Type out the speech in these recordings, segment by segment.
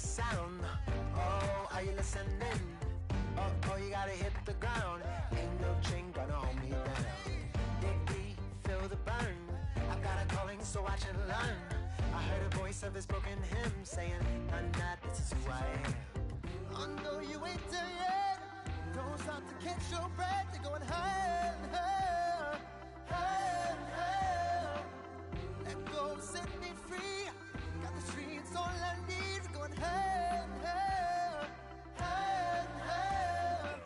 sound. Oh, are you listening? Oh, you gotta hit the ground. Ain't no chain gonna hold me down. Dig deep, feel the burn. I've got a calling, so watch and learn. I heard a voice of this broken hymn saying, "I'm not, this is who I am." I know you ain't there yet. Don't stop to catch your breath. You're going higher and higher, higher and higher. Let go, set me free. Got the streets all I need. We're going higher and higher, higher and higher.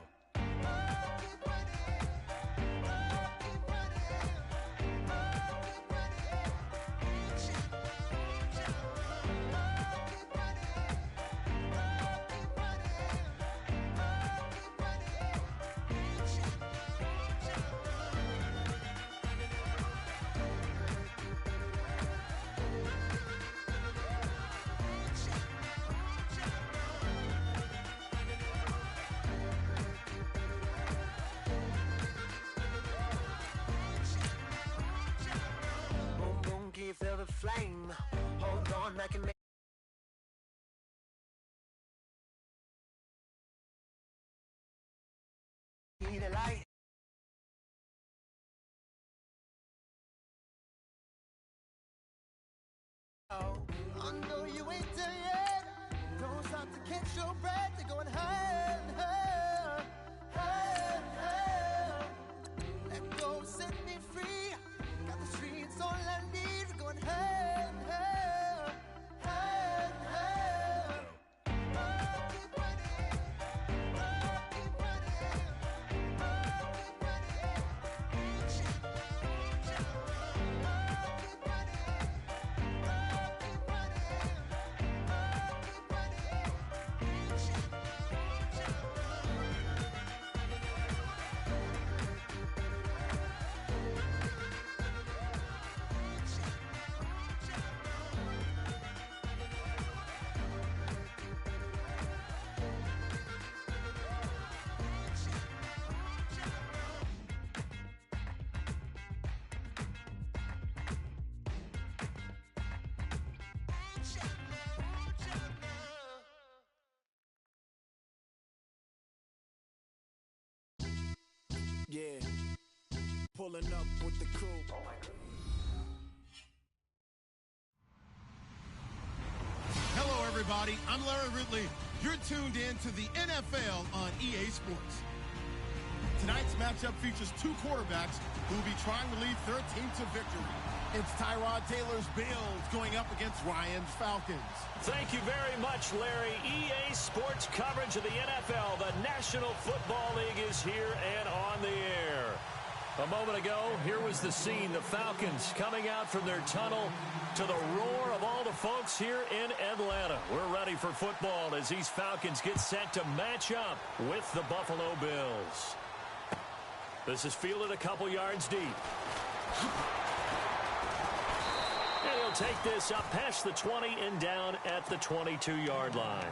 Oh, keep running. Oh, keep running. Oh, keep running. Reach out, reach out. Oh, keep running. Oh, keep running. Oh, keep running. Reach out, reach out. Boom, boom, can you feel the flame? Hold on, I can make the light. Oh, I know you ain't there yet. Don't stop to catch your breath. You're going higher and higher, higher and higher. Let go, set me free. Got the streets all I need. We're going higher and higher, higher and higher. Oh, keep running. Oh, keep running. Oh, keep running. Reach out, reach out. Oh, keep running. Oh, keep running. Oh, keep running. Reach out, reach out. Yeah, pulling up with the crew. Hello, everybody. I'm Larry Ridley. You're tuned in to the NFL on EA Sports. Tonight's matchup features two quarterbacks who will be trying to lead their team to victory. It's Tyrod Taylor's Bills going up against Ryan's Falcons. Thank you very much, Larry. EA Sports coverage of the NFL. The National Football League is here and on the air. A moment ago, here was the scene. The Falcons coming out from their tunnel to the roar of all the folks here in Atlanta. We're ready for football as these Falcons get set to match up with the Buffalo Bills. This is fielded a couple yards deep. And he'll take this up past the 20 and down at the 22-yard line.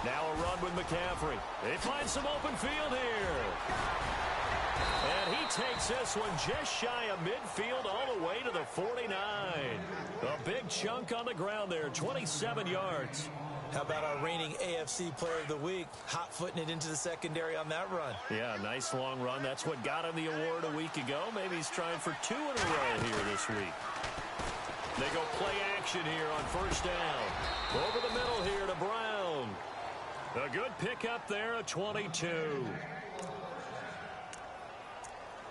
Now a run with McCaffrey. They find some open field here. And he takes this one just shy of midfield all the way to the 49. A big chunk on the ground there, 27 yards. How about our reigning AFC Player of the Week, hot-footing it into the secondary on that run? Yeah, nice long run. That's what got him the award a week ago. Maybe he's trying for 2 in a row here this week. They go play action here on first down. Over the middle here to Brown. A good pickup there, a 22.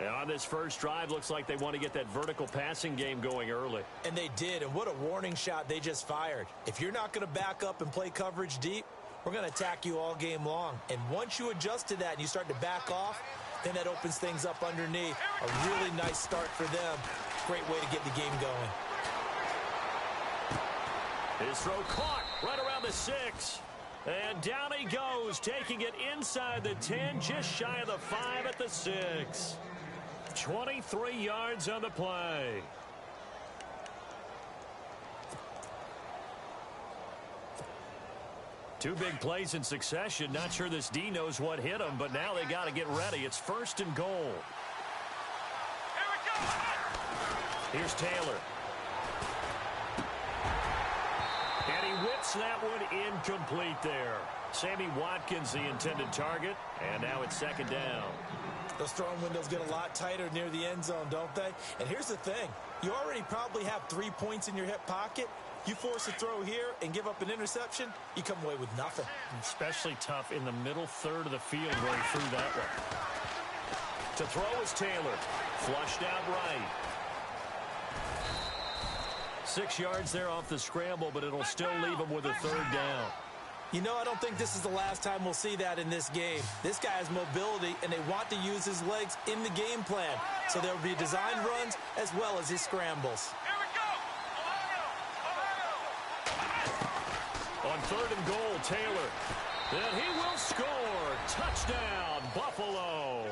And on this first drive, looks like they want to get that vertical passing game going early. And they did, and what a warning shot they just fired. If you're not going to back up and play coverage deep, we're going to attack you all game long. And once you adjust to that and you start to back off, then that opens things up underneath. A really nice start for them. Great way to get the game going. His throw caught right around the 6. And down he goes, taking it inside the 10, just shy of the 5 at the 6. 23 yards on the play. Two big plays in succession. Not sure this D knows what hit him, but now they got to get ready. It's 1st and goal. Here's Taylor. And he whips that one incomplete there. Sammy Watkins, the intended target, and now it's 2nd down. Those throwing windows get a lot tighter near the end zone, don't they? And here's the thing. You already probably have 3 points in your hip pocket. You force a throw here and give up an interception, you come away with nothing. Especially tough in the middle third of the field where he threw that one. To throw is Taylor. Flushed out right. 6 yards there off the scramble, but it'll still leave him with a 3rd down. You know, I don't think this is the last time we'll see that in this game. This guy has mobility, and they want to use his legs in the game plan. So there will be design runs as well as his scrambles. On 3rd and goal, Taylor. And he will score. Touchdown, Buffalo.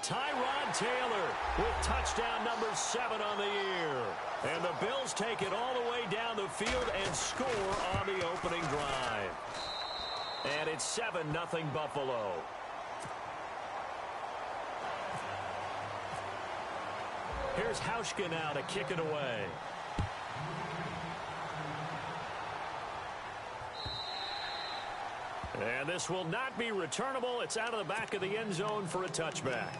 Tyrod Taylor with touchdown number 7 on the year. And the Bills take it all the way down the field and score on the opening drive. And it's 7-0 Buffalo. Here's Hauschka now to kick it away. And this will not be returnable. It's out of the back of the end zone for a touchback.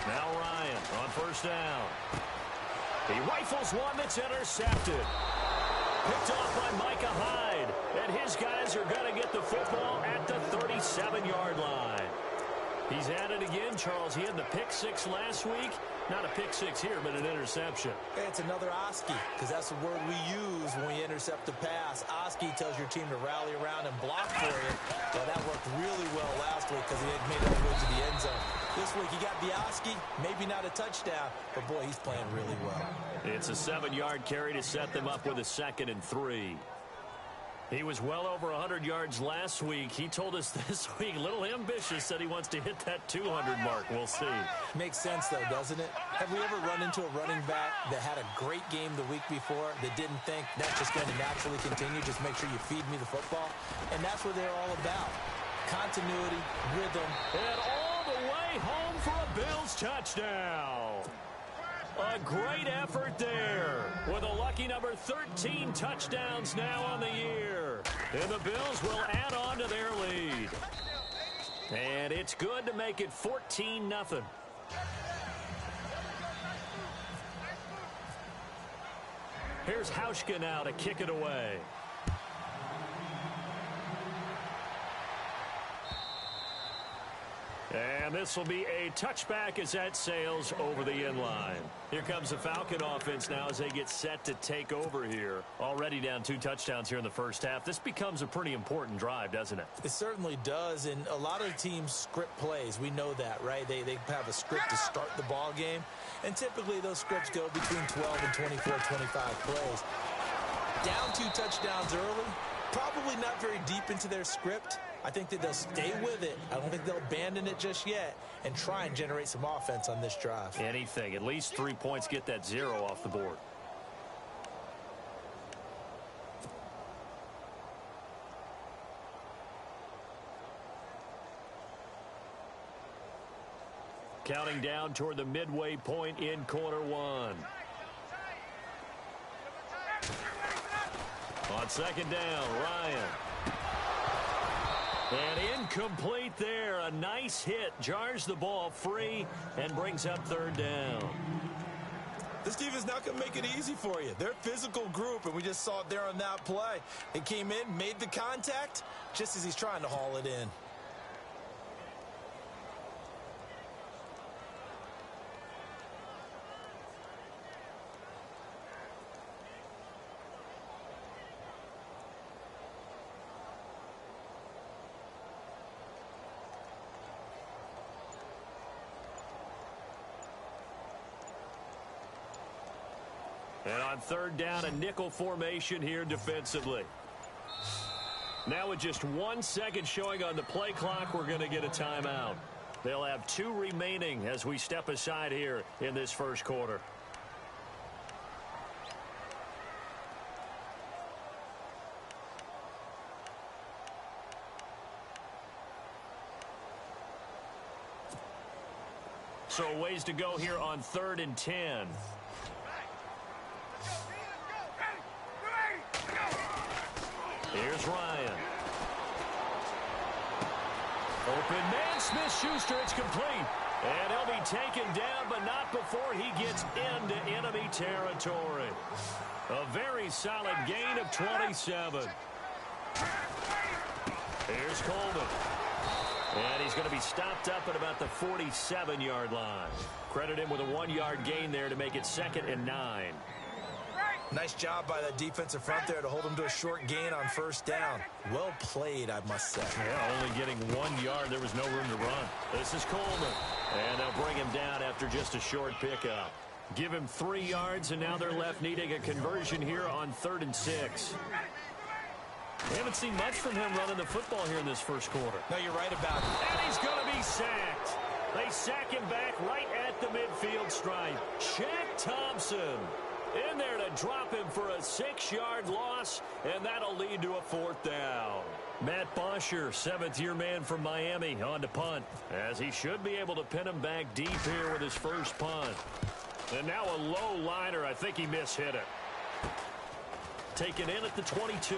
Now Ryan on 1st down. He rifles one that's intercepted. Picked off by Micah Hyde. And his guys are going to get the football at the 37-yard line. He's at it again, Charles. He had the pick 6 last week. Not a pick 6 here, but an interception. It's another Oski, because that's the word we use when we intercept a pass. Oski tells your team to rally around and block for you. Well, that worked really well last week because he had made it all the way to the end zone. This week he got the Oski, maybe not a touchdown, but boy, he's playing really well. It's a 7-yard carry to set them up with a 2nd and 3. He was well over 100 yards last week. He told us this week, a little ambitious, said he wants to hit that 200 mark. We'll see. Makes sense, though, doesn't it? Have we ever run into a running back that had a great game the week before that didn't think that's just going to naturally continue? Just make sure you feed me the football. And that's what they're all about. Continuity, rhythm. And all the way home for a Bills touchdown. A great effort there with a lucky number 13 touchdowns now on the year. And the Bills will add on to their lead. And it's good to make it 14-0. Here's Hauschka now to kick it away. And this will be a touchback as that sails over the end line. Here comes the Falcon offense now as they get set to take over here. Already down 2 touchdowns here in the first half. This becomes a pretty important drive, doesn't it? It certainly does, and a lot of teams script plays. We know that, right? They have a script to start the ball game, and typically those scripts go between 12 and 24, 25 plays. Down 2 touchdowns early, probably not very deep into their script. I think that they'll stay with it. I don't think they'll abandon it just yet and try and generate some offense on this drive. Anything. At least 3 points, get that 0 off the board. Counting down toward the midway point in quarter 1. On 2nd down, Ryan. And incomplete there. A nice hit. Jars the ball free and brings up 3rd down. This defense is not going to make it easy for you. They're a physical group, and we just saw it there on that play. It came in, made the contact, just as he's trying to haul it in. And on third down, a nickel formation here defensively. Now with just 1 second showing on the play clock, we're going to get a timeout. They'll have 2 remaining as we step aside here in this first quarter. So a ways to go here on 3rd and 10. Here's Ryan. Open man, Smith-Schuster, it's complete. And he'll be taken down, but not before he gets into enemy territory. A very solid gain of 27. Here's Coleman. And he's going to be stopped up at about the 47-yard line. Credit him with a 1-yard gain there to make it 2nd and 9. Nice job by that defensive front there to hold him to a short gain on 1st down. Well played, I must say. Yeah, only getting 1 yard. There was no room to run. This is Coleman. And they'll bring him down after just a short pickup. Give him 3 yards, and now they're left needing a conversion here on 3rd and 6. We haven't seen much from him running the football here in this first quarter. No, you're right about it. And he's going to be sacked. They sack him back right at the midfield stripe. Shaq Thompson in there to drop him for a 6-yard loss, and that'll lead to a 4th down. Matt Bosher, 7th-year man from Miami, on to punt, as he should be able to pin him back deep here with his first punt. And now a low liner. I think he mishit it. Taken in at the 22.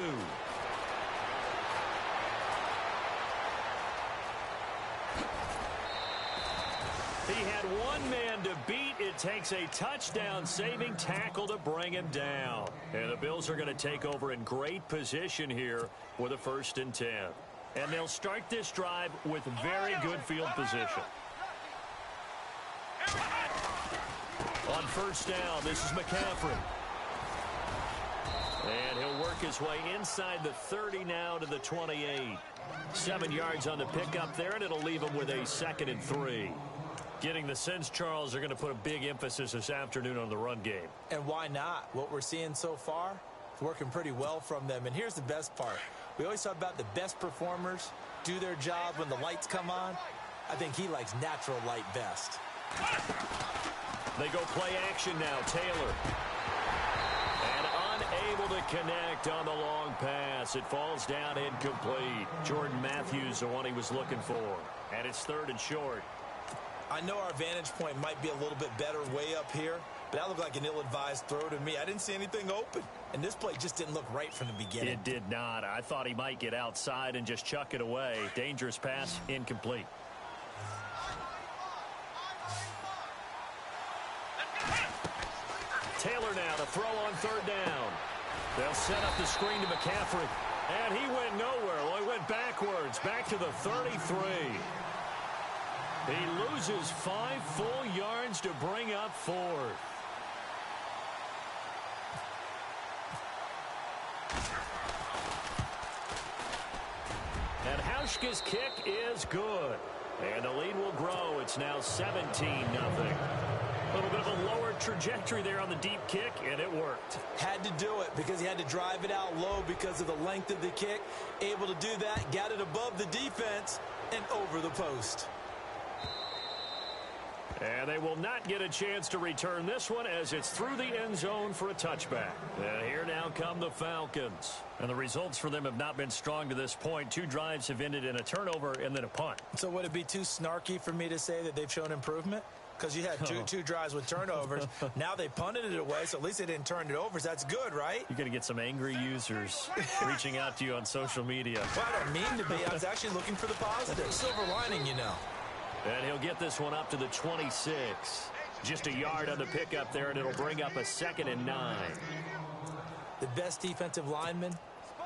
He had 1 man to beat. It takes a touchdown-saving tackle to bring him down. And the Bills are going to take over in great position here with a 1st and 10. And they'll start this drive with very good field position. On 1st down, this is McCaffrey. And he'll work his way inside the 30 now to the 28. 7 yards on the pickup there, and it'll leave him with a 2nd and 3. Getting the sense, Charles, are going to put a big emphasis this afternoon on the run game. And why not? What we're seeing so far is working pretty well from them. And here's the best part. We always talk about the best performers do their job when the lights come on. I think he likes natural light best. They go play action now. Taylor. And unable to connect on the long pass. It falls down incomplete. Jordan Matthews, the one he was looking for. And it's 3rd and short. I know our vantage point might be a little bit better way up here, but that looked like an ill-advised throw to me. I didn't see anything open, and this play just didn't look right from the beginning. It did not. I thought he might get outside and just chuck it away. Dangerous pass, incomplete. Taylor now to throw on 3rd down. They'll set up the screen to McCaffrey, and he went nowhere. Well, he went backwards, back to the 33. He loses 5 full yards to bring up 4th. And Hauschka's kick is good. And the lead will grow. It's now 17-0. A little bit of a lower trajectory there on the deep kick, and it worked. Had to do it because he had to drive it out low because of the length of the kick. Able to do that, got it above the defense, and over the post. And they will not get a chance to return this one as it's through the end zone for a touchback. And here now come the Falcons. And the results for them have not been strong to this point. 2 drives have ended in a turnover and then a punt. So would it be too snarky for me to say that they've shown improvement? Because you had two drives with turnovers. Now they punted it away, so at least they didn't turn it over. So that's good, right? You're going to get some angry users reaching out to you on social media. Well, I don't mean to be. I was actually looking for the positive. Silver lining, you know. And he'll get this one up to the 26. Just a yard on the pickup there, and it'll bring up a 2nd and 9. The best defensive linemen,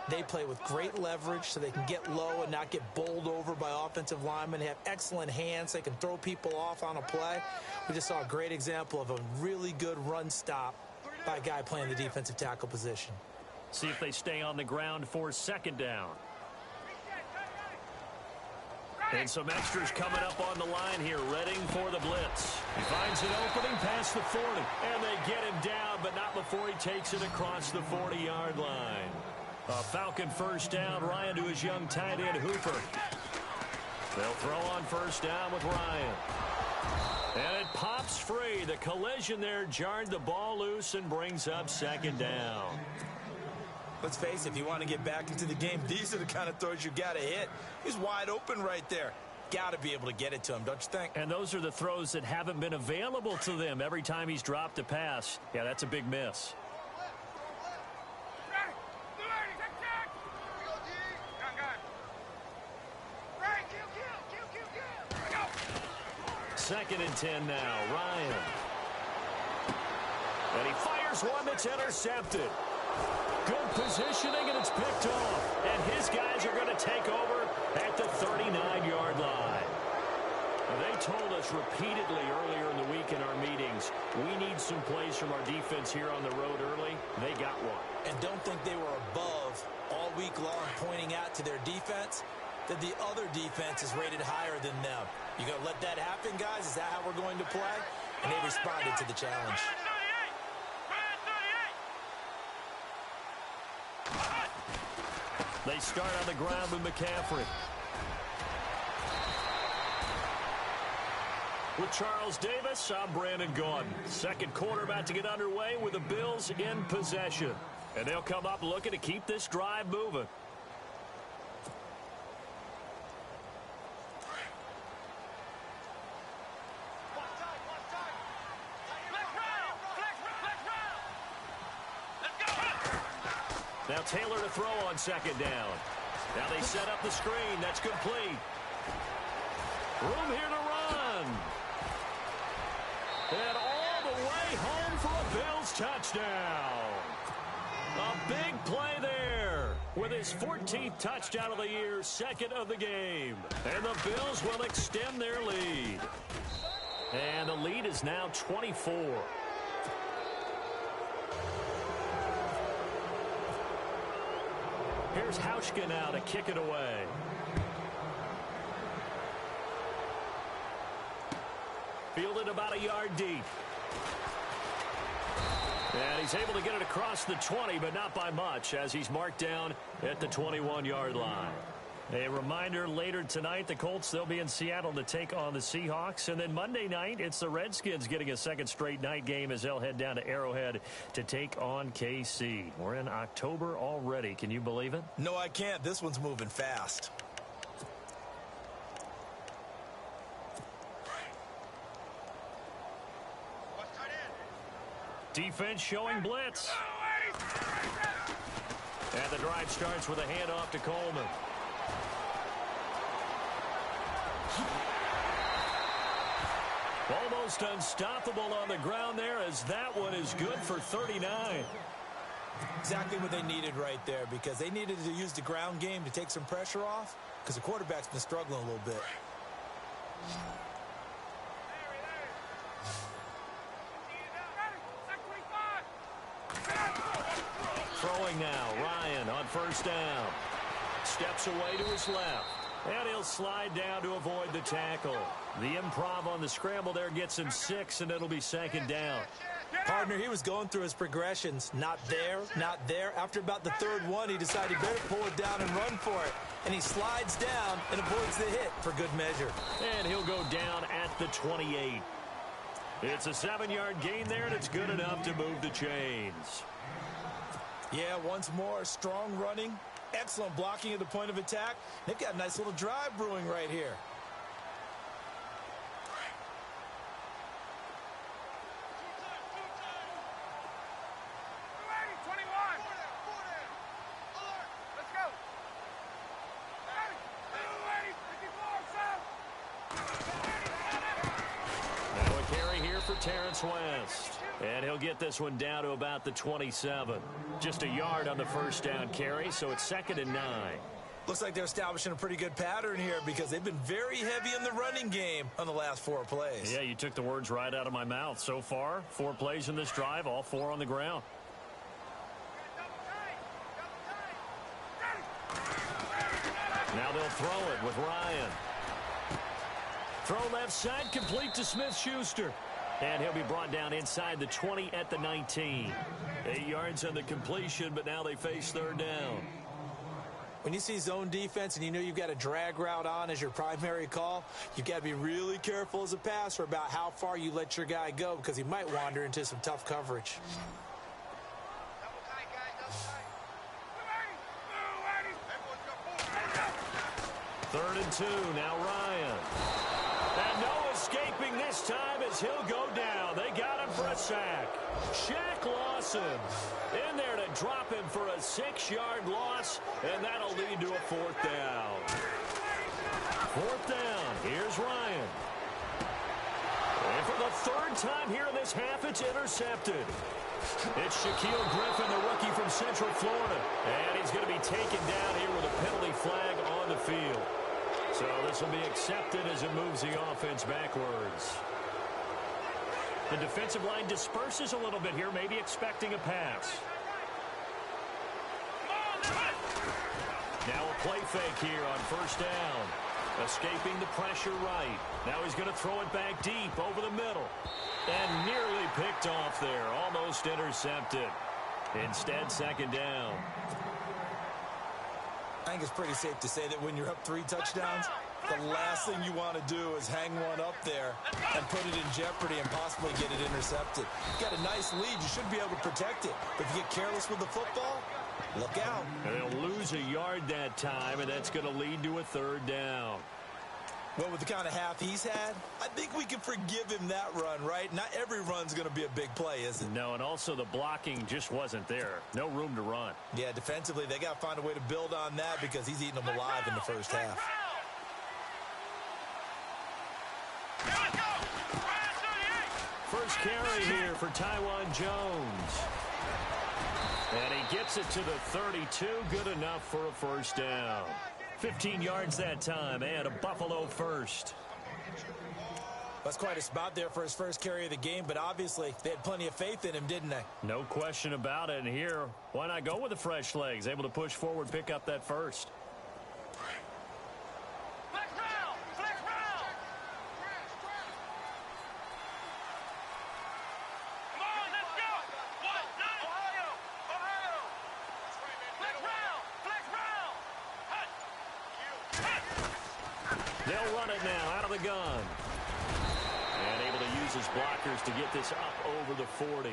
they play with great leverage so they can get low and not get bowled over by offensive linemen. They have excellent hands. They can throw people off on a play. We just saw a great example of a really good run stop by a guy playing the defensive tackle position. See if they stay on the ground for 2nd down. And some extras coming up on the line here, readying for the blitz. He finds an opening past the 40, and they get him down, but not before he takes it across the 40-yard line. A Falcon first down. Ryan to his young tight end, Hooper. They'll throw on first down with Ryan. And it pops free. The collision there jarred the ball loose and brings up second down. Let's face it, if you want to get back into the game, these are the kind of throws you got to hit. He's wide open right there. Got to be able to get it to him, don't you think? And those are the throws that haven't been available to them every time he's dropped a pass. Yeah, that's a big miss. Second and 10 now. Ryan. And he fires one that's intercepted. Good positioning, and it's picked off. And his guys are going to take over at the 39-yard line. They told us repeatedly earlier in the week in our meetings, we need some plays from our defense here on the road early. They got one. And don't think they were above all week long pointing out to their defense that the other defense is rated higher than them. You going to let that happen, guys? Is that how we're going to play? And they responded to the challenge. They start on the ground with McCaffrey. With Charles Davis, I'm Brandon Gaudin. Second quarter about to get underway with the Bills in possession. And they'll come up looking to keep this drive moving. Now Taylor to throw on second down. Now they set up the screen. That's complete. Room here to run. And all the way home for a Bills touchdown. A big play there with his 14th touchdown of the year, second of the game. And the Bills will extend their lead. And the lead is now 24. Here's Hauschka now to kick it away. Fielded about a yard deep. And he's able to get it across the 20, but not by much, as he's marked down at the 21-yard line. A reminder, later tonight, the Colts, they'll be in Seattle to take on the Seahawks. And then Monday night, it's the Redskins getting a second straight night game as they'll head down to Arrowhead to take on KC. We're in October already. Can you believe it? No, I can't. This one's moving fast. Defense showing blitz. And the drive starts with a handoff to Coleman. Almost unstoppable on the ground there, as that one is good for 39. Exactly what they needed right there, because they needed to use the ground game to take some pressure off, because the quarterback's been struggling a little bit. Throwing now, Ryan on first down. Steps away to his left. And he'll slide down to avoid the tackle. The improv on the scramble there gets him 6, and it'll be second down. Partner, he was going through his progressions. Not there, not there. After about the third one, he decided he better pull it down and run for it. And he slides down and avoids the hit for good measure. And he'll go down at the 28. It's a 7-yard gain there, and it's good enough to move the chains. Yeah, once more, strong running. Excellent blocking at the point of attack. They've got a nice little drive brewing right here. Now a carry here for Terrence West. And he'll get this one down to about the 27. Just a yard on the first down carry, so it's 2nd and 9. Looks like they're establishing a pretty good pattern here, because they've been very heavy in the running game on the last 4 plays. Yeah, you took the words right out of my mouth. So far, 4 plays in this drive, all 4 on the ground. Now they'll throw it with Ryan. Throw left side, complete to Smith-Schuster. And he'll be brought down inside the 20 at the 19. 8 yards on the completion, but now they face third down. When you see zone defense and you know you've got a drag route on as your primary call, you've got to be really careful as a passer about how far you let your guy go because he might wander into some tough coverage. Third and 2, now Ryan. And no escaping this time as he'll go down. They got him for a sack. Shaq Lawson in there to drop him for a 6-yard loss, and that'll lead to a fourth down. Fourth down, here's Ryan. And for the third time here in this half, it's intercepted. It's Shaquille Griffin, the rookie from Central Florida. And he's going to be taken down here with a penalty flag on the field. So this will be accepted as it moves the offense backwards. The defensive line disperses a little bit here, maybe expecting a pass. Now a play fake here on first down. Escaping the pressure right. Now he's going to throw it back deep over the middle. And nearly picked off there. Almost intercepted. Instead, second down. I think it's pretty safe to say that when you're up 3 touchdowns, the last thing you want to do is hang one up there and put it in jeopardy and possibly get it intercepted. You've got a nice lead. You should be able to protect it. But if you get careless with the football, look out. And they'll lose a yard that time, and that's going to lead to a third down. Well, with the kind of half he's had, I think we can forgive him that run, right? Not every run's going to be a big play, is it? No, and also the blocking just wasn't there. No room to run. Yeah, defensively, they got to find a way to build on that because he's eating them alive in the first half. First carry here for Taiwan Jones. And he gets it to the 32. Good enough for a first down. 15 yards that time, and a Buffalo first. That's quite a spot there for his first carry of the game, but obviously they had plenty of faith in him, didn't they? No question about it. And here, why not go with the fresh legs? Able to push forward, pick up that first. They'll run it now out of the gun. And able to use his blockers to get this up over the 40.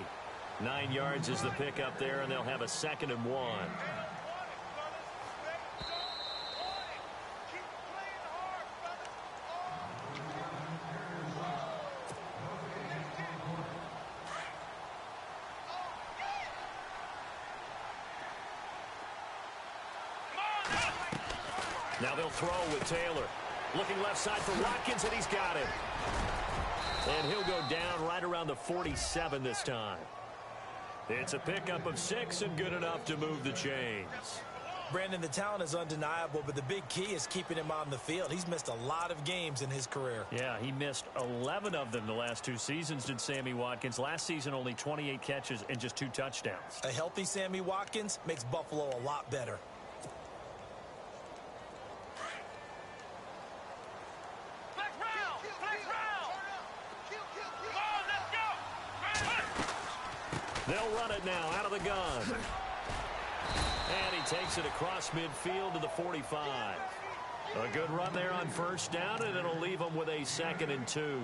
9 yards is the pickup there, and they'll have a 2nd and 1. Now they'll throw with Taylor. Looking left side for Watkins, and he's got him. And he'll go down right around the 47 this time. It's a pickup of 6 and good enough to move the chains. Brandon, the talent is undeniable, but the big key is keeping him on the field. He's missed a lot of games in his career. Yeah, he missed 11 of them the last 2 seasons, did Sammy Watkins. Last season, only 28 catches and just 2 touchdowns. A healthy Sammy Watkins makes Buffalo a lot better. They'll run it now out of the gun. And he takes it across midfield to the 45. A good run there on first down, and it'll leave them with a 2nd and 2.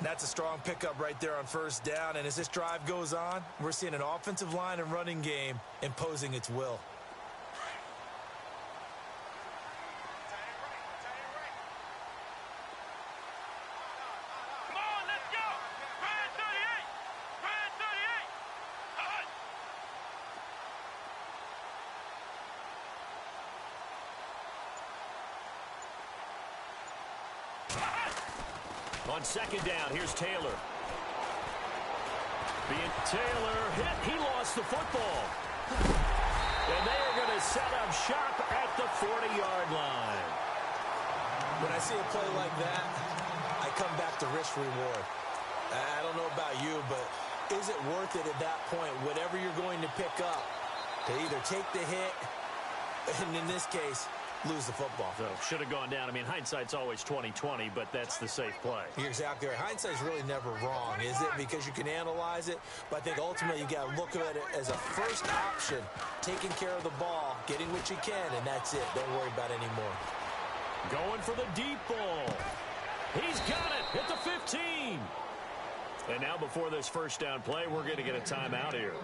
That's a strong pickup right there on first down. And as this drive goes on, we're seeing an offensive line and running game imposing its will. On second down, here's Taylor. Taylor hit. He lost the football. And they are going to set up shop at the 40-yard line. When I see a play like that, I come back to risk reward. I don't know about you, but is it worth it at that point, whatever you're going to pick up, to either take the hit, and in this case, lose the football. So should have gone down. I mean, hindsight's always 20/20, but that's the safe play. You're exactly right. Hindsight's really never wrong, is it? Because you can analyze it, but I think ultimately you got to look at it as a first option, taking care of the ball, getting what you can, and that's it. Don't worry about it anymore. Going for the deep ball. He's got it at the 15. And now before this first down play, we're going to get a timeout here,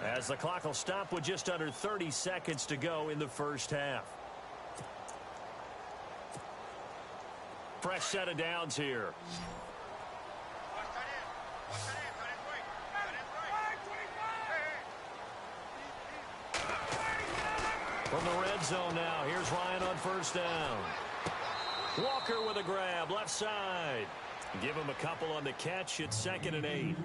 as the clock will stop with just under 30 seconds to go in the first half. Fresh set of downs here. From the red zone now, here's Ryan on first down. Walker with a grab, left side. Give him a couple on the catch. It's 2nd and 8.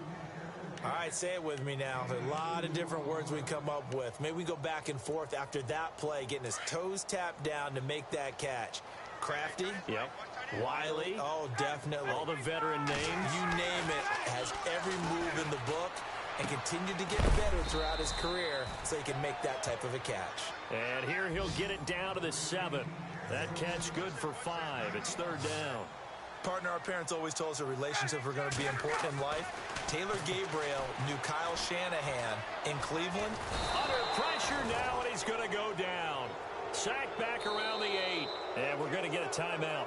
All right, say it with me now. There's a lot of different words we come up with. Maybe we go back and forth after that play, getting his toes tapped down to make that catch. Crafty? Yep. Wiley? Oh, definitely. All the veteran names? You name it. Has every move in the book and continued to get better throughout his career so he can make that type of a catch. And here he'll get it down to the 7. That catch good for 5. It's 3rd down. Partner, our parents always told us that relationships were going to be important in life. Taylor Gabriel knew Kyle Shanahan in Cleveland. Under pressure now, and he's going to go down. Sacked back around the 8. And we're going to get a timeout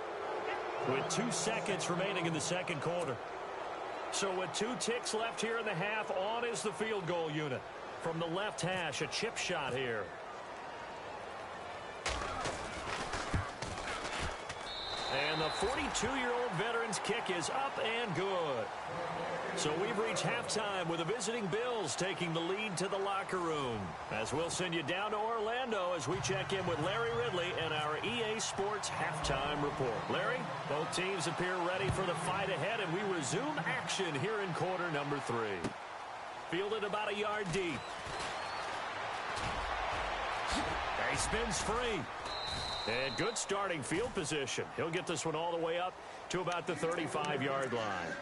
with 2 seconds remaining in the second quarter. So with 2 ticks left here in the half, on is the field goal unit. From the left hash, a chip shot here. And the 42-year-old veteran's kick is up and good. So we've reached halftime with the visiting Bills taking the lead to the locker room. As we'll send you down to Orlando as we check in with Larry Ridley and our EA Sports halftime report. Larry, both teams appear ready for the fight ahead, and we resume action here in quarter number 3. Fielded about a yard deep. He spins free. And good starting field position. He'll get this one all the way up to about the 35-yard line.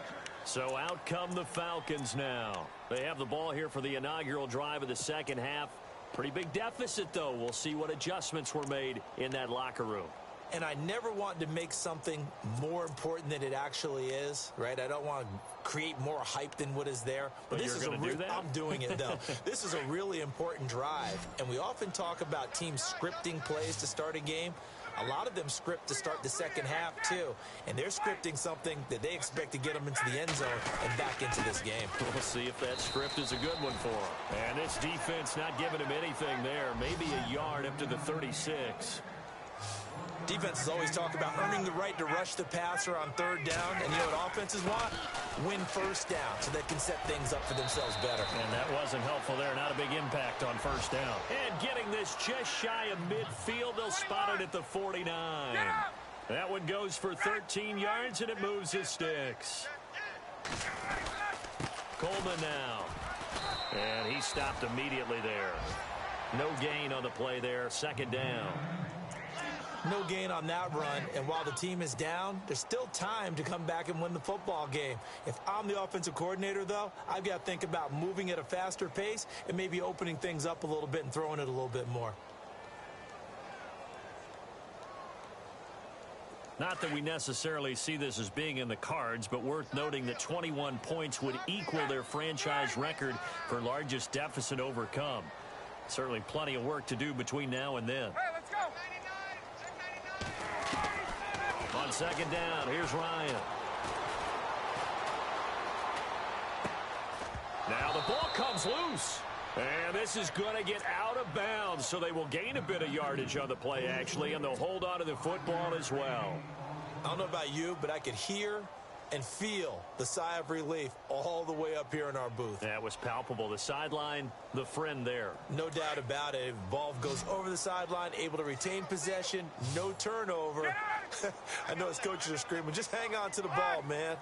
So out come the Falcons now. They have the ball here for the inaugural drive of the second half. Pretty big deficit, though. We'll see what adjustments were made in that locker room. And I never want to make something more important than it actually is, right? I don't want to create more hype than what is there. But this is going to do that? I'm doing it, though. This is a really important drive. And we often talk about teams scripting plays to start a game. A lot of them script to start the second half, too. And they're scripting something that they expect to get them into the end zone and back into this game. We'll see if that script is a good one for them. And this defense not giving him anything there. Maybe a yard up to the 36. Defenses always talk about earning the right to rush the passer on 3rd down. And you know what offenses want? Win first down so they can set things up for themselves better. And that wasn't helpful there. Not a big impact on first down. And getting this just shy of midfield. They'll spot it at the 49. That one goes for 13 yards, and it moves his sticks. Coleman now. And he stopped immediately there. No gain on the play there. 2nd down. No gain on that run, and while the team is down, there's still time to come back and win the football game. If I'm the offensive coordinator, though, I've got to think about moving at a faster pace and maybe opening things up a little bit and throwing it a little bit more. Not that we necessarily see this as being in the cards, but worth noting that 21 points would equal their franchise record for largest deficit overcome. Certainly plenty of work to do between now and then. Hey, let's go. On 2nd down, here's Ryan. Now the ball comes loose. And this is going to get out of bounds, so they will gain a bit of yardage on the play, actually, and they'll hold on to the football as well. I don't know about you, but I could hear and feel the sigh of relief all the way up here in our booth. That was palpable. The sideline, the friend there. No doubt about it. Ball goes over the sideline, able to retain possession, no turnover. I know his coaches are screaming, just hang on to the ball, man.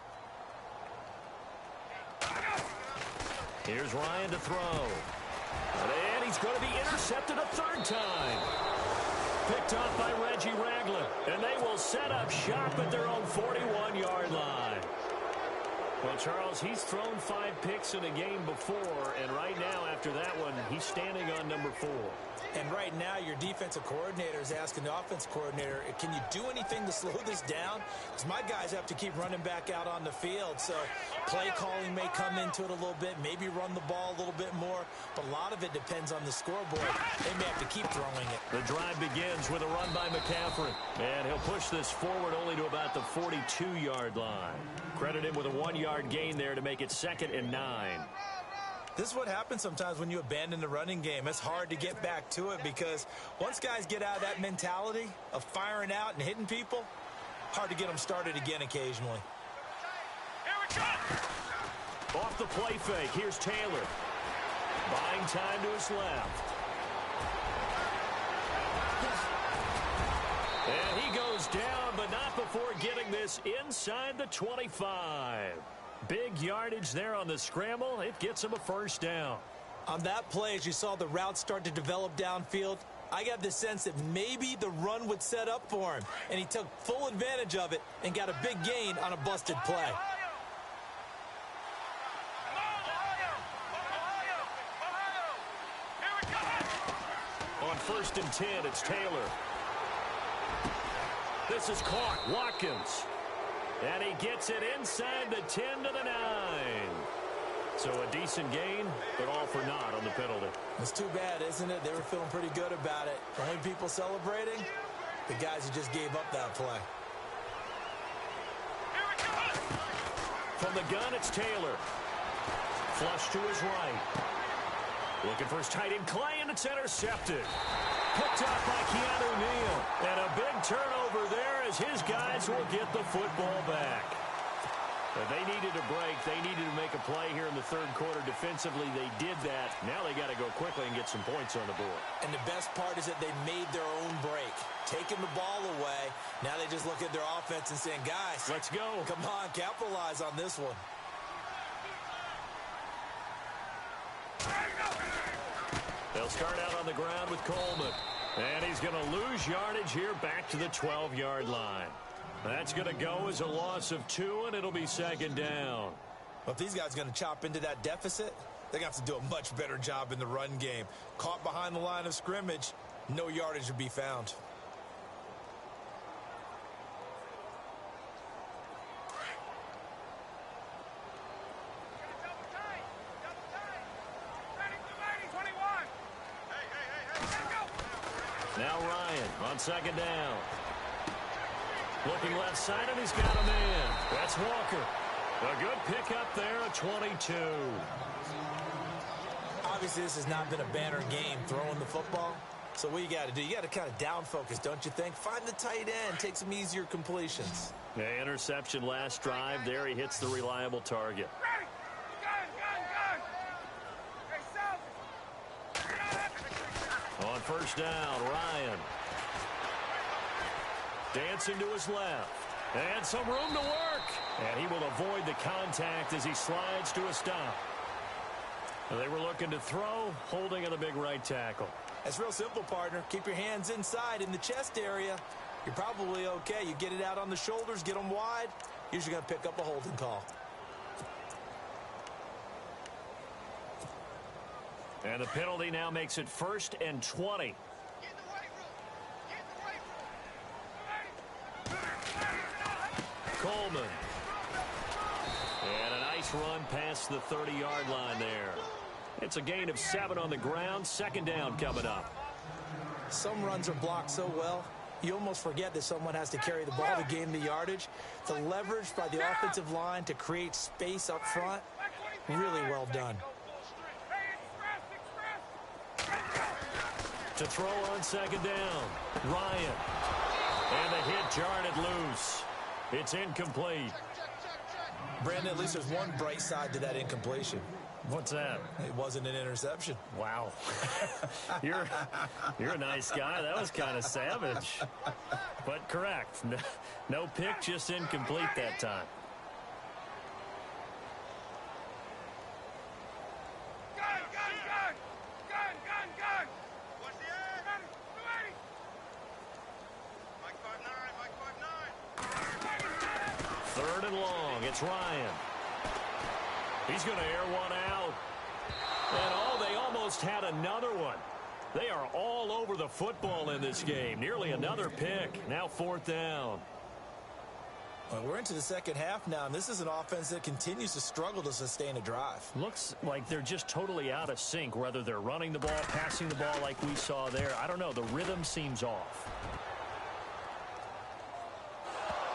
Here's Ryan to throw. And he's going to be intercepted a 3rd time. Picked off by Reggie Ragland. And they will set up shop at their own 41-yard line. Well, Charles, he's thrown 5 picks in a game before, and right now, after that one, he's standing on number 4. And right now, your defensive coordinator is asking the offense coordinator, can you do anything to slow this down? Because my guys have to keep running back out on the field. So play calling may come into it a little bit, maybe run the ball a little bit more. But a lot of it depends on the scoreboard. They may have to keep throwing it. The drive begins with a run by McCaffrey. And he'll push this forward only to about the 42-yard line. Credit him with a 1-yard gain there to make it 2nd and 9. This is what happens sometimes when you abandon the running game. It's hard to get back to it because once guys get out of that mentality of firing out and hitting people, hard to get them started again occasionally. Off the play fake, here's Taylor. Buying time to his left. And he goes down, but not before getting this inside the 25. Big yardage there on the scramble. It gets him a first down. On that play, as you saw the route start to develop downfield, I got the sense that maybe the run would set up for him. And he took full advantage of it and got a big gain on a busted play. On 1st and 10, it's Taylor. This is caught. Watkins. And he gets it inside the 10 to the 9. So a decent gain, but all for naught on the penalty. It's too bad, isn't it? They were feeling pretty good about it. The only people celebrating, the guys who just gave up that play. From the gun, it's Taylor. Flush to his right. Looking for his tight end, Clay, and it's intercepted. Picked up by Keanu Neal. And a big turnover there as his guys will get the football back. But they needed a break. They needed to make a play here in the 3rd quarter. Defensively, they did that. Now they got to go quickly and get some points on the board. And the best part is that they made their own break. Taking the ball away. Now they just look at their offense and saying, guys, let's go. Come on, capitalize on this one. They'll start out on the ground with Coleman. And he's going to lose yardage here back to the 12-yard line. That's going to go as a loss of 2, and it'll be 2nd down. Well, if these guys are going to chop into that deficit, they're going to have to do a much better job in the run game. Caught behind the line of scrimmage, no yardage to be found. Now Ryan on 2nd down. Looking left side, and he's got a man. That's Walker. A good pickup there, a 22. Obviously, this has not been a banner game throwing the football. So what you got to do, you got to kind of down focus, don't you think? Find the tight end, take some easier completions. Yeah, interception last drive. There he hits the reliable target. On 1st down, Ryan. Dancing to his left. And some room to work. And he will avoid the contact as he slides to a stop. They were looking to throw, holding on the big right tackle. That's real simple, partner. Keep your hands inside in the chest area. You're probably okay. You get it out on the shoulders, get them wide. Usually going to pick up a holding call. And the penalty now makes it 1st and 20. Coleman. And a nice run past the 30-yard line there. It's a gain of 7 on the ground. 2nd down coming up. Some runs are blocked so well, you almost forget that someone has to carry the ball to gain the yardage. The leverage by the offensive line to create space up front, really well done. To throw on 2nd down, Ryan. And the hit jarred it loose. It's incomplete. Brandon, at least there's one bright side to that incompletion. What's that? It wasn't an interception. Wow. You're a nice guy. That was kind of savage. But correct. No pick, just incomplete that time. Third and long. It's Ryan. He's going to air one out. And, oh, they almost had another one. They are all over the football in this game. Nearly another pick. Now 4th down. Well, we're into the second half now, and this is an offense that continues to struggle to sustain a drive. Looks like they're just totally out of sync, whether they're running the ball, passing the ball like we saw there. I don't know. The rhythm seems off.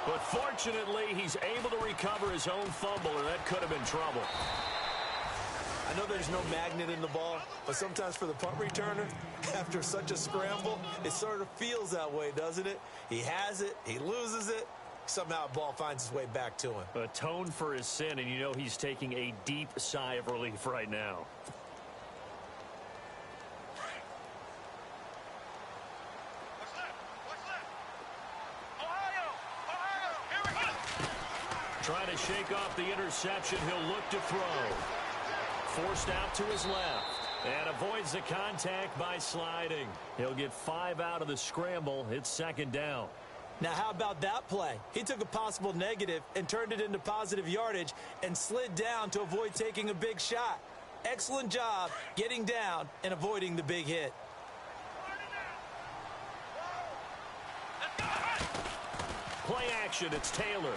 But fortunately, he's able to recover his own fumble, or that could have been trouble. I know there's no magnet in the ball, but sometimes for the punt returner, after such a scramble, it sort of feels that way, doesn't it? He has it, he loses it, somehow the ball finds its way back to him. Atone for his sin, and you know he's taking a deep sigh of relief right now. Trying to shake off the interception. He'll look to throw. Forced out to his left. And avoids the contact by sliding. He'll get 5 out of the scramble. It's 2nd down. Now, how about that play? He took a possible negative and turned it into positive yardage and slid down to avoid taking a big shot. Excellent job getting down and avoiding the big hit. Play action. It's Taylor.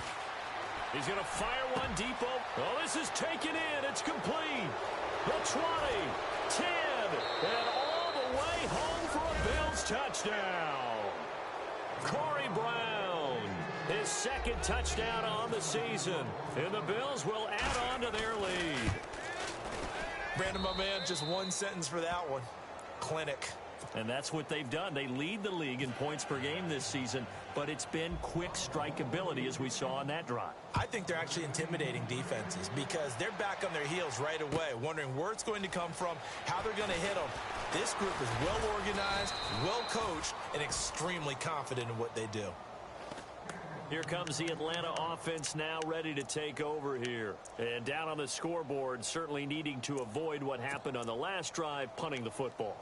He's going to fire one deep. Oh, this is taken in. It's complete. The 20, 10, and all the way home for a Bills touchdown. Corey Brown, his 2nd touchdown on the season. And the Bills will add on to their lead. Brandon, my man, just one sentence for that one. Clinic. And that's what they've done. They lead the league in points per game this season, but it's been quick strike ability as we saw on that drive. I think they're actually intimidating defenses because they're back on their heels right away, wondering where it's going to come from, how they're going to hit them. This group is well organized, well coached, and extremely confident in what they do. Here comes the Atlanta offense now ready to take over here. And down on the scoreboard, certainly needing to avoid what happened on the last drive, punting the football.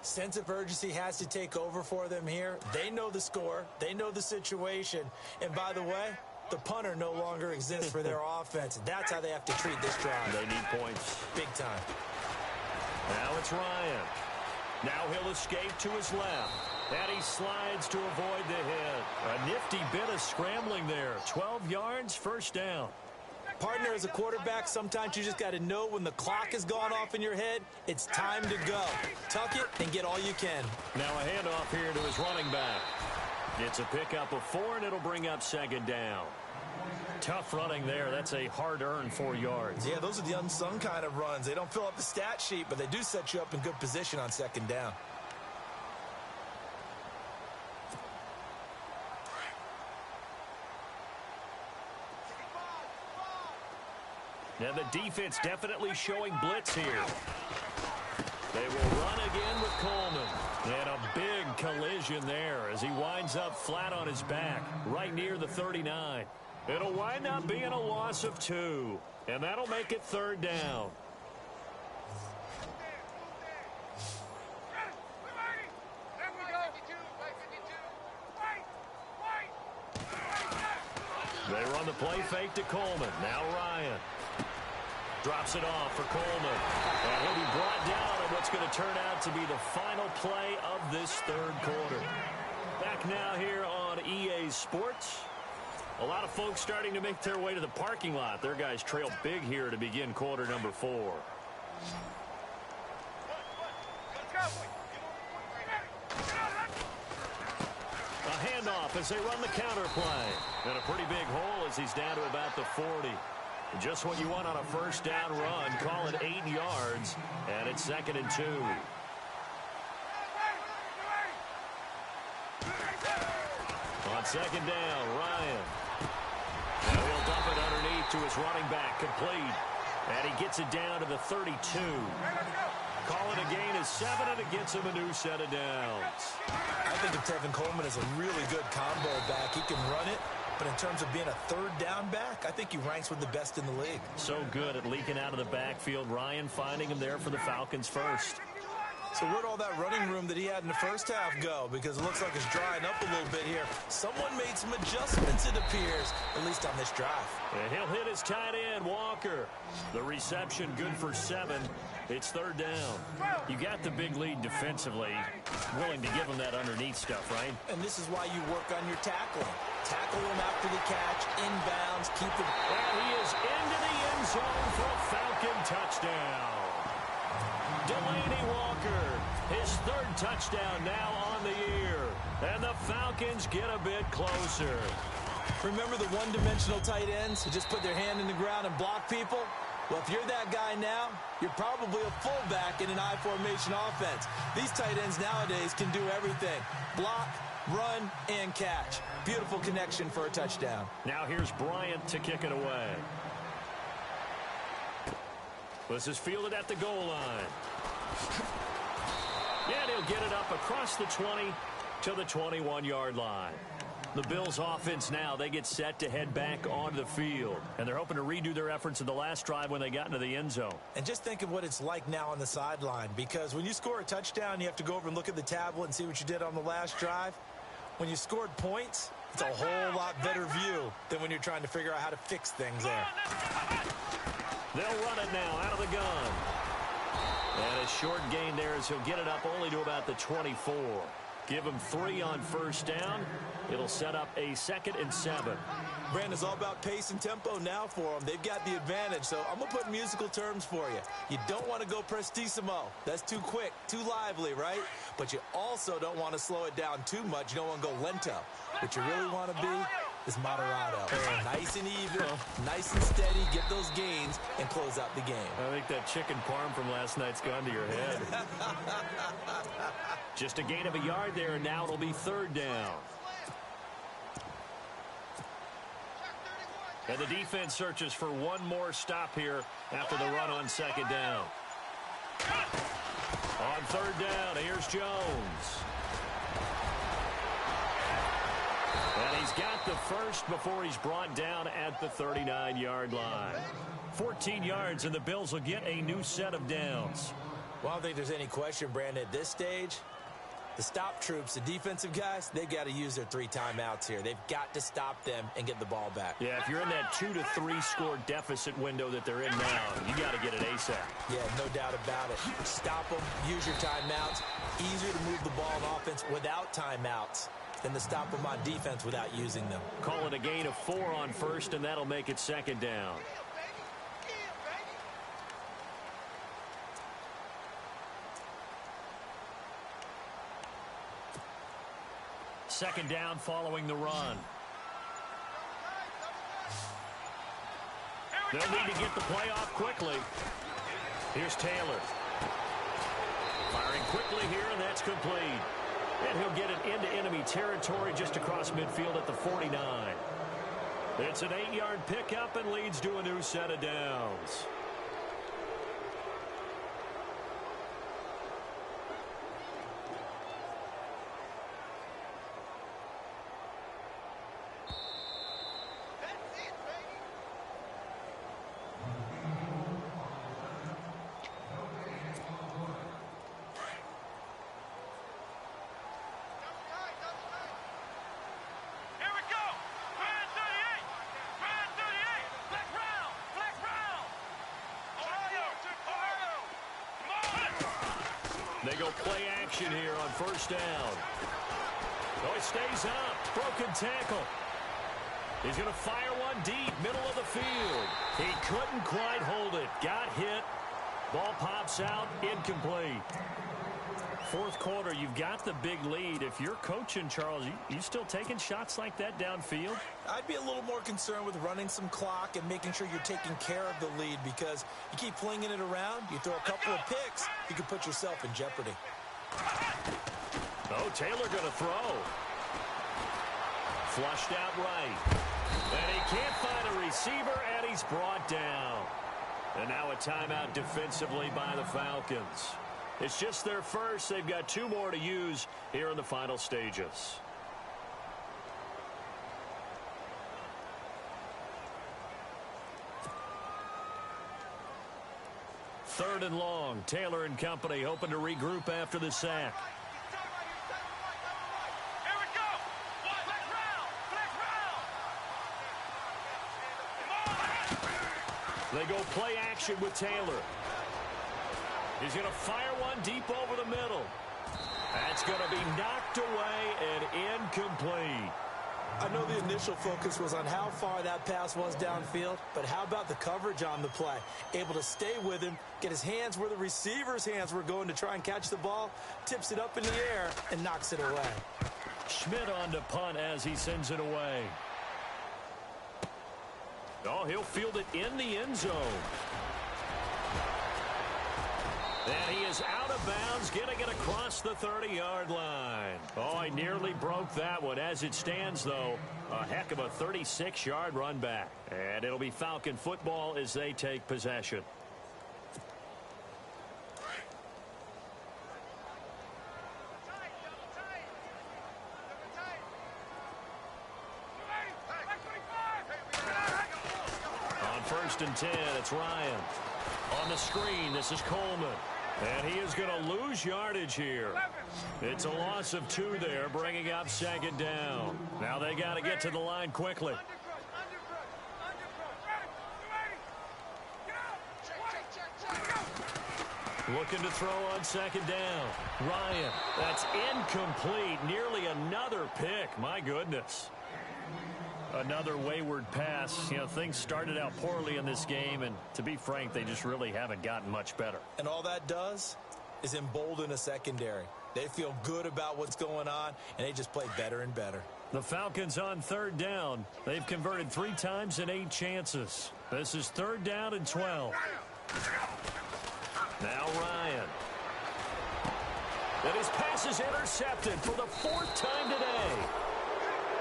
Sense of urgency has to take over for them here. They know the score. They know the situation. And by the way, the punter no longer exists for their offense. That's how they have to treat this drive. They need points. Big time. Now it's Ryan. Now he'll escape to his left. And he slides to avoid the hit. A nifty bit of scrambling there. 12 yards, 1st down. Partner, as a quarterback, sometimes you just got to know when the clock has gone off in your head, it's time to go. Tuck it and get all you can. Now a handoff here to his running back. It's a pickup of 4, and it'll bring up 2nd down. Tough running there. That's a hard-earned 4 yards. Yeah, those are the unsung kind of runs. They don't fill up the stat sheet, but they do set you up in good position on 2nd down. Now the defense definitely showing blitz here. They will run again with Coleman. And a big collision there as he winds up flat on his back, right near the 39. It'll wind up being a loss of 2. And that'll make it 3rd down. They run the play fake to Coleman. Now Ryan. Drops it off for Coleman. And he'll be brought down on what's going to turn out to be the final play of this 3rd quarter. Back now here on EA Sports. A lot of folks starting to make their way to the parking lot. Their guys trail big here to begin quarter number 4. A handoff as they run the counter play. And a pretty big hole as he's down to about the 40. Just what you want on a 1st down run. Call it 8 yards. And it's 2nd and 2. On 2nd down, Ryan. And he'll dump it underneath to his running back. Complete. And he gets it down to the 32. Call it a gain of 7, and it gets him a new set of downs. I think of Tevin Coleman as a really good combo back. He can run it. But in terms of being a 3rd down back, I think he ranks with the best in the league. So good at leaking out of the backfield. Ryan finding him there for the Falcons first. So where'd all that running room that he had in the first half go? Because it looks like it's drying up a little bit here. Someone made some adjustments, it appears, at least on this drive. And he'll hit his tight end, Walker. The reception good for 7. It's third down. You got the big lead defensively. Willing to give him that underneath stuff, right? And this is why you work on your tackling. Tackle him after the catch, inbounds, keep him. And he is into the end zone for a Falcon touchdown. Delaney Walker, his third touchdown now on the year. And the Falcons get a bit closer. Remember the one-dimensional tight ends who just put their hand in the ground and block people? Well, if you're that guy now, you're probably a fullback in an I-formation offense. These tight ends nowadays can do everything. Block, run, and catch. Beautiful connection for a touchdown. Now here's Bryant to kick it away. This is fielded at the goal line. And he'll get it up across the 20 to the 21-yard line. The Bills offense now, they get set to head back onto the field. And they're hoping to redo their efforts in the last drive when they got into the end zone. And just think of what it's like now on the sideline. Because when you score a touchdown, you have to go over and look at the tablet and see what you did on the last drive. When you scored points, it's a whole lot better view than when you're trying to figure out how to fix things there. They'll run it now out of the gun. And a short gain there as he'll get it up only to about the 24. Give him 3 on first down. It'll set up a 2nd and 7. Brandon, it's all about pace and tempo now for them. They've got the advantage, so I'm going to put musical terms for you. You don't want to go prestissimo. That's too quick, too lively, right? But you also don't want to slow it down too much. You don't want to go lento. What you really want to be is moderato. Nice and even, nice and steady, get those gains, and close out the game. I think that chicken parm from last night's gone to your head. Just a gain of a yard there, and now it'll be third down. And the defense searches for one more stop here after the run on second down. On third down, here's Jones. And he's got the first before he's brought down at the 39-yard line. 14 yards, and the Bills will get a new set of downs. Well, I don't think there's any question, Brandon, at this stage. The stop troops, the defensive guys, they got to use their 3 timeouts here. They've got to stop them and get the ball back. Yeah, if you're in that 2 to 3 score deficit window that they're in now, you got to get it ASAP. Yeah, no doubt about it. Stop them, use your timeouts. Easier to move the ball on offense without timeouts than to stop them on defense without using them. Call it a gain of 4 on first, and that'll make it second down. Second down following the run. They'll need to get the play off quickly. Here's Taylor. Firing quickly here, and that's complete. And he'll get it into enemy territory just across midfield at the 49. It's an 8-yard pickup and leads to a new set of downs. They go play action here on first down. Oh, he stays up. Broken tackle. He's going to fire one deep, middle of the field. He couldn't quite hold it. Got hit. Ball pops out, incomplete. Fourth quarter, you've got the big lead. If you're coaching, Charles, you still taking shots like that downfield? I'd be a little more concerned with running some clock and making sure you're taking care of the lead, because you keep flinging it around, you throw a couple of picks, you can put yourself in jeopardy. Oh, Taylor going to throw. Flushed out right. And he can't find a receiver, and he's brought down. And now a timeout defensively by the Falcons. It's just their first. They've got 2 more to use here in the final stages. 3rd and long. Taylor and company hoping to regroup after the sack. They go play action with Taylor. He's going to fire one deep over the middle. That's going to be knocked away and incomplete. I know the initial focus was on how far that pass was downfield, but how about the coverage on the play? Able to stay with him, get his hands where the receiver's hands were going to try and catch the ball, tips it up in the air, and knocks it away. Schmidt on to punt as he sends it away. Oh, he'll field it in the end zone. And he is out of bounds, getting it across the 30-yard line. Oh, I nearly broke that one. As it stands, though, a heck of a 36-yard run back. And it'll be Falcon football as they take possession. On 1st and 10, it's Ryan. On the screen, this is Coleman. And he is going to lose yardage here. It's a loss of 2 there, bringing up 2nd down. Now they got to get to the line quickly. Looking to throw on 2nd down. Ryan, that's incomplete. Nearly another pick. My goodness. Another wayward pass. You know, things started out poorly in this game, and to be frank, they just really haven't gotten much better. And all that does is embolden a secondary. They feel good about what's going on, and they just play better and better. The Falcons on 3rd down. They've converted 3 times in 8 chances. This is 3rd down and 12. Now Ryan. And his pass is intercepted for the 4th time today.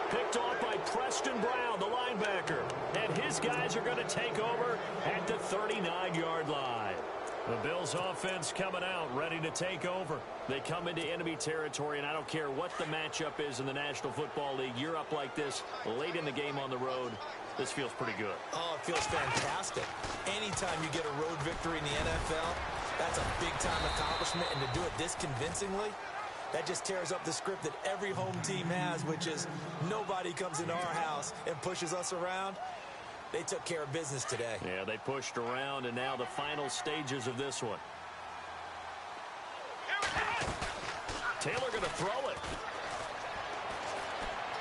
Picked off by Preston Brown, the linebacker. And his guys are going to take over at the 39-yard line. The Bills offense coming out, ready to take over. They come into enemy territory, and I don't care what the matchup is in the National Football League. You're up like this late in the game on the road. This feels pretty good. Oh, it feels fantastic. Anytime you get a road victory in the NFL, that's a big-time accomplishment. And to do it this convincingly, that just tears up the script that every home team has, which is nobody comes into our house and pushes us around. They took care of business today. Yeah, they pushed around, and now the final stages of this one. Taylor going to throw it.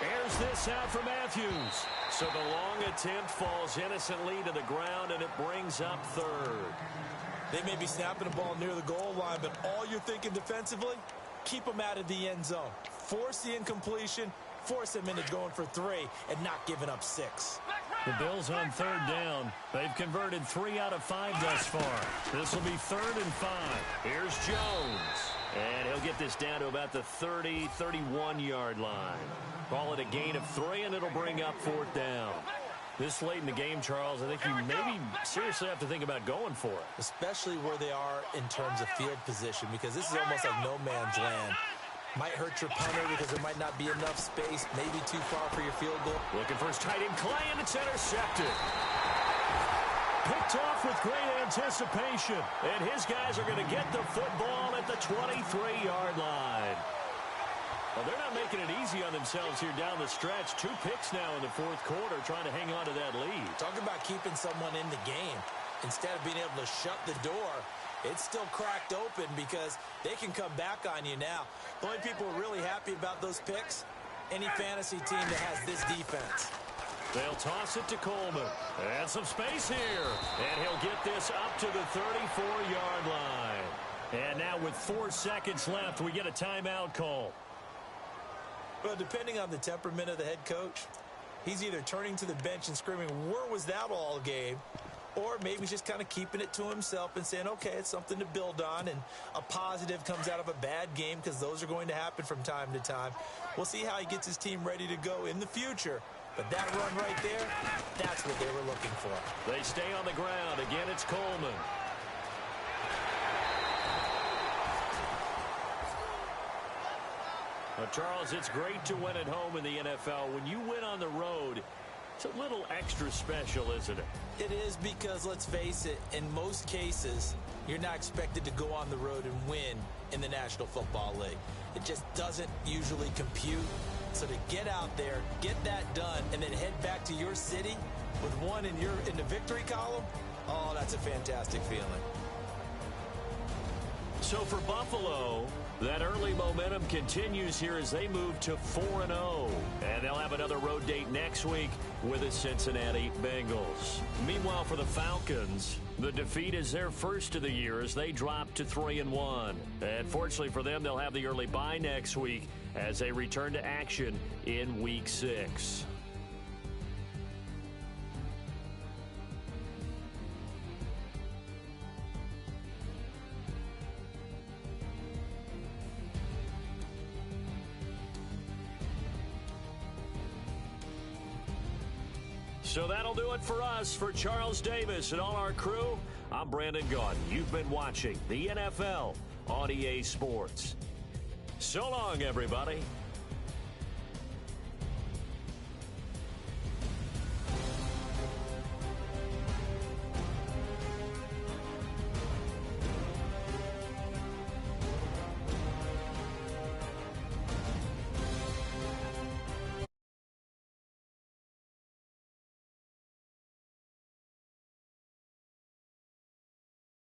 Airs this out for Matthews. So the long attempt falls innocently to the ground, and it brings up 3rd. They may be snapping the ball near the goal line, but all you're thinking defensively, keep them out of the end zone. Force the incompletion, force them into going for 3, and not giving up 6. The Bills on 3rd down. They've converted 3 out of 5 thus far. This will be 3rd and 5. Here's Jones. And he'll get this down to about the 30, 31-yard line. Call it a gain of 3, and it'll bring up 4th down. This late in the game, Charles, I think you maybe seriously have to think about going for it. Especially where they are in terms of field position, because this is almost like no man's land. Might hurt your punter because there might not be enough space, maybe too far for your field goal. Looking for his tight end, Clay, and it's intercepted. Picked off with great anticipation, and his guys are going to get the football at the 23-yard line. Well, they're not making it easy on themselves here down the stretch. 2 picks now in the 4th quarter, trying to hang on to that lead. Talk about keeping someone in the game. Instead of being able to shut the door, it's still cracked open because they can come back on you now. The only people who are really happy about those picks, any fantasy team that has this defense. They'll toss it to Coleman. And some space here. And he'll get this up to the 34-yard line. And now with 4 seconds left, we get a timeout call. Well, depending on the temperament of the head coach, he's either turning to the bench and screaming, "Where was that all game?" Or maybe he's just kind of keeping it to himself and saying, okay, it's something to build on, and a positive comes out of a bad game because those are going to happen from time to time. We'll see how he gets his team ready to go in the future. But that run right there, that's what they were looking for. They stay on the ground. Again, it's Coleman. Well, Charles, it's great to win at home in the NFL. When you win on the road, it's a little extra special, isn't it? It is because, let's face it, in most cases, you're not expected to go on the road and win in the National Football League. It just doesn't usually compute. So to get out there, get that done, and then head back to your city with one in the victory column, oh, that's a fantastic feeling. So for Buffalo, that early momentum continues here as they move to 4-0. And they'll have another road date next week with the Cincinnati Bengals. Meanwhile, for the Falcons, the defeat is their first of the year as they drop to 3-1. And fortunately for them, they'll have the early bye next week as they return to action in Week 6. So that'll do it for us. For Charles Davis and all our crew, I'm Brandon Gaudin. You've been watching the NFL on EA Sports. So long, everybody.